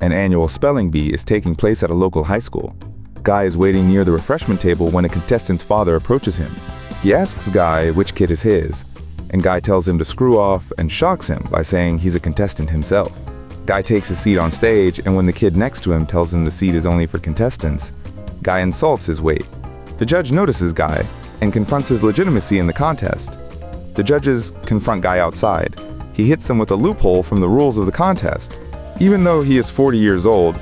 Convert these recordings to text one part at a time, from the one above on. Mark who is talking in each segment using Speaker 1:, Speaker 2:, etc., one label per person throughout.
Speaker 1: An annual spelling bee is taking place at a local high school. Guy is waiting near the refreshment table when a contestant's father approaches him. He asks Guy which kid is his, and Guy tells him to screw off and shocks him by saying he's a contestant himself. Guy takes a seat on stage, and when the kid next to him tells him the seat is only for contestants, Guy insults his weight. The judge notices Guy and confronts his legitimacy in the contest. The judges confront Guy outside. He hits them with a loophole from the rules of the contest. Even though he is 40 years old,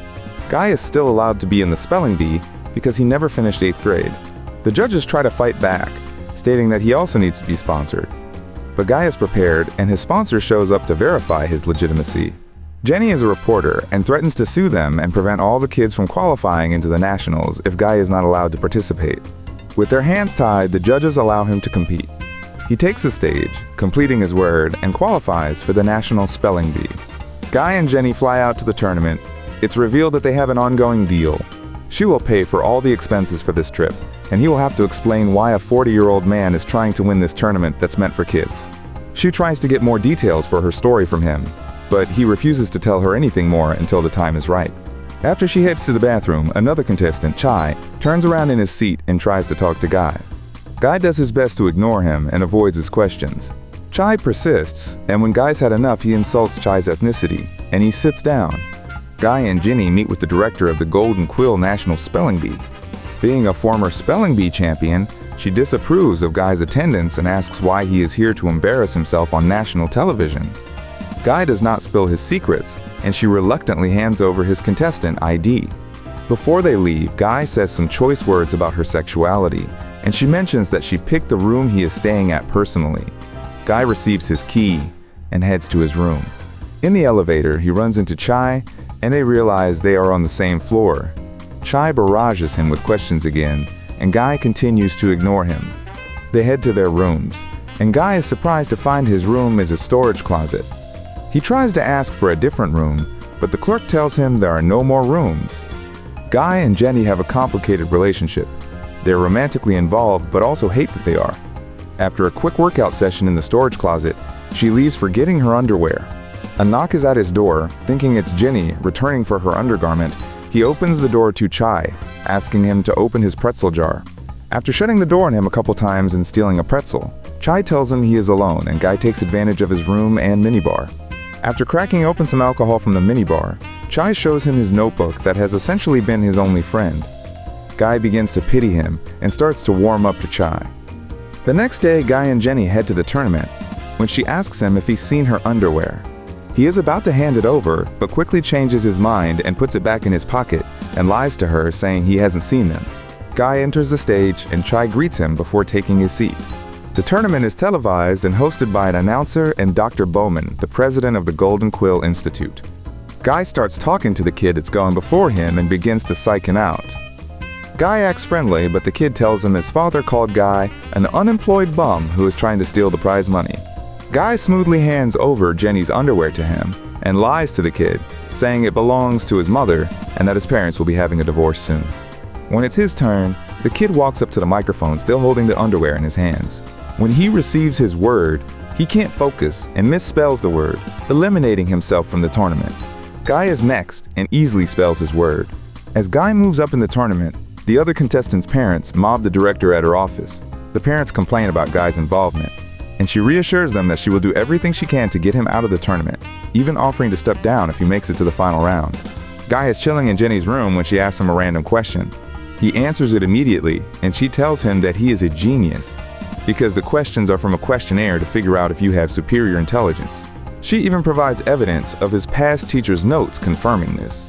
Speaker 1: Guy is still allowed to be in the spelling bee because he never finished 8th grade. The judges try to fight back, stating that he also needs to be sponsored. But Guy is prepared, and his sponsor shows up to verify his legitimacy. Jenny is a reporter and threatens to sue them and prevent all the kids from qualifying into the nationals if Guy is not allowed to participate. With their hands tied, the judges allow him to compete. He takes the stage, completing his word, and qualifies for the national spelling bee. Guy and Jenny fly out to the tournament. It's revealed that they have an ongoing deal. She will pay for all the expenses for this trip, and he will have to explain why a 40-year-old man is trying to win this tournament that's meant for kids. She tries to get more details for her story from him, but he refuses to tell her anything more until the time is right. After she heads to the bathroom, another contestant, Chai, turns around in his seat and tries to talk to Guy. Guy does his best to ignore him and avoids his questions. Chai persists, and when Guy's had enough, he insults Chai's ethnicity, and he sits down. Guy and Ginny meet with the director of the Golden Quill National Spelling Bee. Being a former spelling bee champion, she disapproves of Guy's attendance and asks why he is here to embarrass himself on national television. Guy does not spill his secrets, and she reluctantly hands over his contestant ID. Before they leave, Guy says some choice words about her sexuality, and she mentions that she picked the room he is staying at personally. Guy receives his key and heads to his room. In the elevator, he runs into Chai, and they realize they are on the same floor. Chai barrages him with questions again, and Guy continues to ignore him. They head to their rooms, and Guy is surprised to find his room is a storage closet. He tries to ask for a different room, but the clerk tells him there are no more rooms. Guy and Jenny have a complicated relationship. They're romantically involved, but also hate that they are. After a quick workout session in the storage closet, she leaves forgetting her underwear. A knock is at his door. Thinking it's Jenny returning for her undergarment, he opens the door to Chai, asking him to open his pretzel jar. After shutting the door on him a couple times and stealing a pretzel, Chai tells him he is alone, and Guy takes advantage of his room and minibar. After cracking open some alcohol from the minibar, Chai shows him his notebook that has essentially been his only friend. Guy begins to pity him and starts to warm up to Chai. The next day, Guy and Jenny head to the tournament, when she asks him if he's seen her underwear. He is about to hand it over, but quickly changes his mind and puts it back in his pocket and lies to her, saying he hasn't seen them. Guy enters the stage, and Chai greets him before taking his seat. The tournament is televised and hosted by an announcer and Dr. Bowman, the president of the Golden Quill Institute. Guy starts talking to the kid that's gone before him and begins to psych him out. Guy acts friendly, but the kid tells him his father called Guy an unemployed bum who is trying to steal the prize money. Guy smoothly hands over Jenny's underwear to him and lies to the kid, saying it belongs to his mother and that his parents will be having a divorce soon. When it's his turn, the kid walks up to the microphone still holding the underwear in his hands. When he receives his word, he can't focus and misspells the word, eliminating himself from the tournament. Guy is next and easily spells his word. As Guy moves up in the tournament, the other contestants' parents mob the director at her office. The parents complain about Guy's involvement, and she reassures them that she will do everything she can to get him out of the tournament, even offering to step down if he makes it to the final round. Guy is chilling in Jenny's room when she asks him a random question. He answers it immediately, and she tells him that he is a genius, because the questions are from a questionnaire to figure out if you have superior intelligence. She even provides evidence of his past teacher's notes confirming this.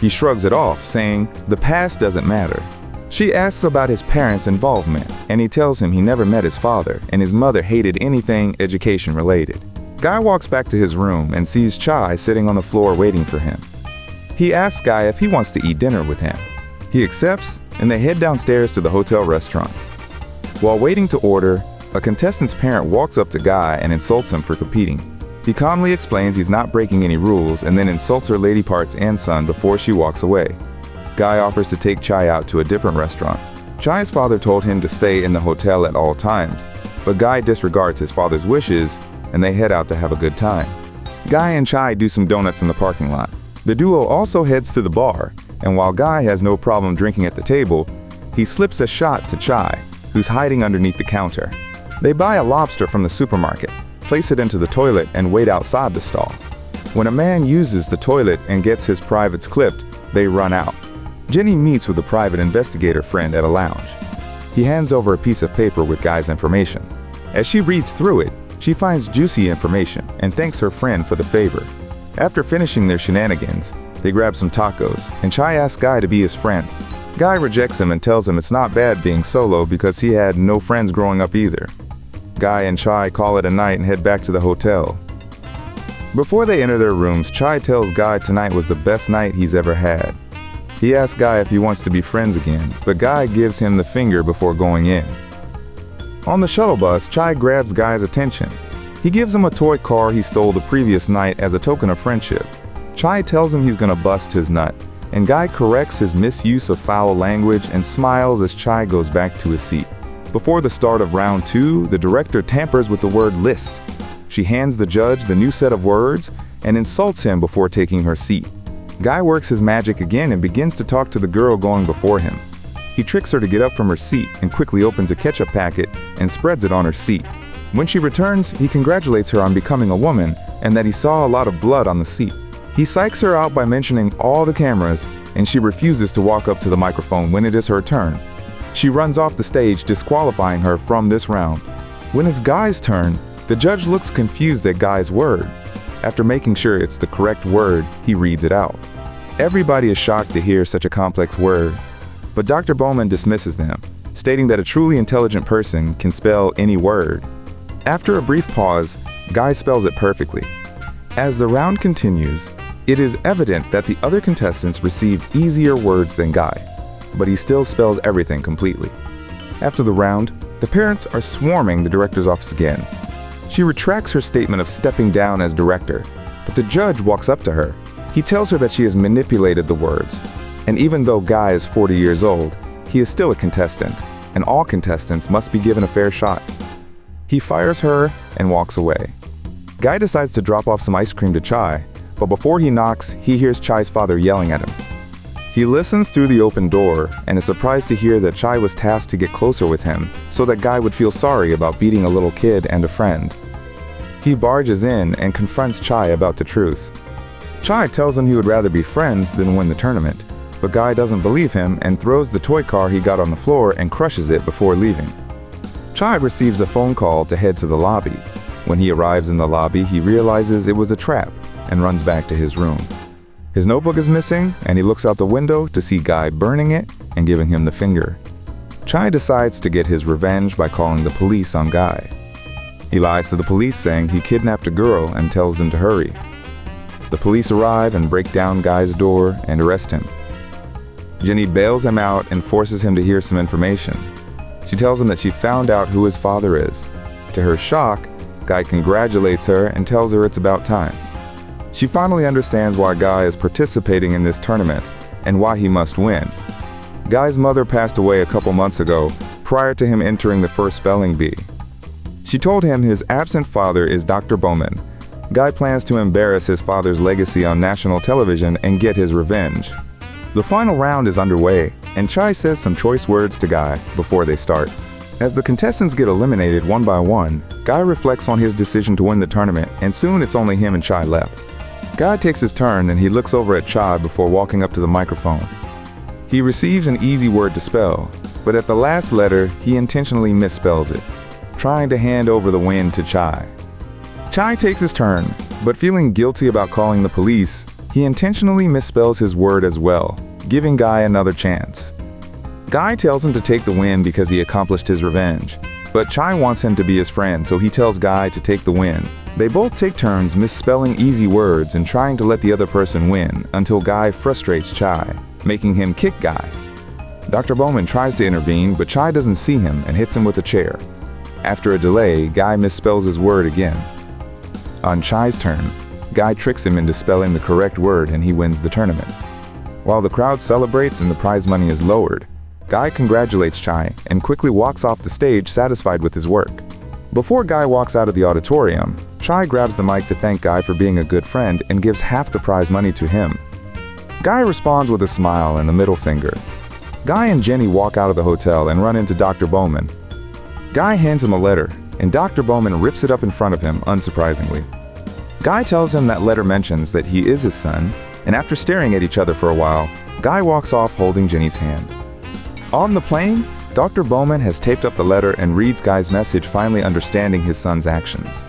Speaker 1: He shrugs it off, saying the past doesn't matter. She asks about his parents' involvement, and he tells him he never met his father, and his mother hated anything education related. Guy walks back to his room and sees Chai sitting on the floor waiting for him. He asks Guy if he wants to eat dinner with him. He accepts, and they head downstairs to the hotel restaurant. While waiting to order, a contestant's parent walks up to Guy and insults him for competing. He calmly explains he's not breaking any rules and then insults her lady parts and son before she walks away. Guy offers to take Chai out to a different restaurant. Chai's father told him to stay in the hotel at all times, but Guy disregards his father's wishes and they head out to have a good time. Guy and Chai do some donuts in the parking lot. The duo also heads to the bar, and while Guy has no problem drinking at the table, he slips a shot to Chai, who's hiding underneath the counter. They buy a lobster from the supermarket, place it into the toilet, and wait outside the stall. When a man uses the toilet and gets his privates clipped, they run out. Jenny meets with a private investigator friend at a lounge. He hands over a piece of paper with Guy's information. As she reads through it, she finds juicy information and thanks her friend for the favor. After finishing their shenanigans, they grab some tacos, and Chai asks Guy to be his friend. Guy rejects him and tells him it's not bad being solo because he had no friends growing up either. Guy and Chai call it a night and head back to the hotel. Before they enter their rooms, Chai tells Guy tonight was the best night he's ever had. He asks Guy if he wants to be friends again, but Guy gives him the finger before going in. On the shuttle bus, Chai grabs Guy's attention. He gives him a toy car he stole the previous night as a token of friendship. Chai tells him he's gonna bust his nut, and Guy corrects his misuse of foul language and smiles as Chai goes back to his seat. Before the start of round 2, the director tampers with the word list. She hands the judge the new set of words and insults him before taking her seat. Guy works his magic again and begins to talk to the girl going before him. He tricks her to get up from her seat and quickly opens a ketchup packet and spreads it on her seat. When she returns, he congratulates her on becoming a woman and that he saw a lot of blood on the seat. He psychs her out by mentioning all the cameras, and she refuses to walk up to the microphone when it is her turn. She runs off the stage, disqualifying her from this round. When it's Guy's turn, the judge looks confused at Guy's word. After making sure it's the correct word, he reads it out. Everybody is shocked to hear such a complex word, but Dr. Bowman dismisses them, stating that a truly intelligent person can spell any word. After a brief pause, Guy spells it perfectly. As the round continues, it is evident that the other contestants received easier words than Guy, but he still spells everything completely. After the round, the parents are swarming the director's office again. She retracts her statement of stepping down as director, but the judge walks up to her. He tells her that she has manipulated the words, and even though Guy is 40 years old, he is still a contestant, and all contestants must be given a fair shot. He fires her and walks away. Guy decides to drop off some ice cream to Chai, but before he knocks, he hears Chai's father yelling at him. He listens through the open door and is surprised to hear that Chai was tasked to get closer with him so that Guy would feel sorry about beating a little kid and a friend. He barges in and confronts Chai about the truth. Chai tells him he would rather be friends than win the tournament, but Guy doesn't believe him and throws the toy car he got on the floor and crushes it before leaving. Chai receives a phone call to head to the lobby. When he arrives in the lobby, he realizes it was a trap and runs back to his room. His notebook is missing, and he looks out the window to see Guy burning it and giving him the finger. Chai decides to get his revenge by calling the police on Guy. He lies to the police saying he kidnapped a girl and tells them to hurry. The police arrive and break down Guy's door and arrest him. Jenny bails him out and forces him to hear some information. She tells him that she found out who his father is. To her shock, Guy congratulates her and tells her it's about time. She finally understands why Guy is participating in this tournament and why he must win. Guy's mother passed away a couple months ago, prior to him entering the first spelling bee. She told him his absent father is Dr. Bowman. Guy plans to embarrass his father's legacy on national television and get his revenge. The final round is underway, and Chai says some choice words to Guy before they start. As the contestants get eliminated one by one, Guy reflects on his decision to win the tournament, and soon it's only him and Chai left. Guy takes his turn and he looks over at Chai before walking up to the microphone. He receives an easy word to spell, but at the last letter, he intentionally misspells it, trying to hand over the win to Chai. Chai takes his turn, but feeling guilty about calling the police, he intentionally misspells his word as well, giving Guy another chance. Guy tells him to take the win because he accomplished his revenge, but Chai wants him to be his friend, so he tells Guy to take the win. They both take turns misspelling easy words and trying to let the other person win until Guy frustrates Chai, making him kick Guy. Dr. Bowman tries to intervene, but Chai doesn't see him and hits him with a chair. After a delay, Guy misspells his word again. On Chai's turn, Guy tricks him into spelling the correct word and he wins the tournament. While the crowd celebrates and the prize money is lowered, Guy congratulates Chai and quickly walks off the stage satisfied with his work. Before Guy walks out of the auditorium, Chai grabs the mic to thank Guy for being a good friend and gives half the prize money to him. Guy responds with a smile and the middle finger. Guy and Jenny walk out of the hotel and run into Dr. Bowman. Guy hands him a letter, and Dr. Bowman rips it up in front of him, unsurprisingly. Guy tells him that letter mentions that he is his son, and after staring at each other for a while, Guy walks off holding Jenny's hand. On the plane, Dr. Bowman has taped up the letter and reads Guy's message, finally understanding his son's actions.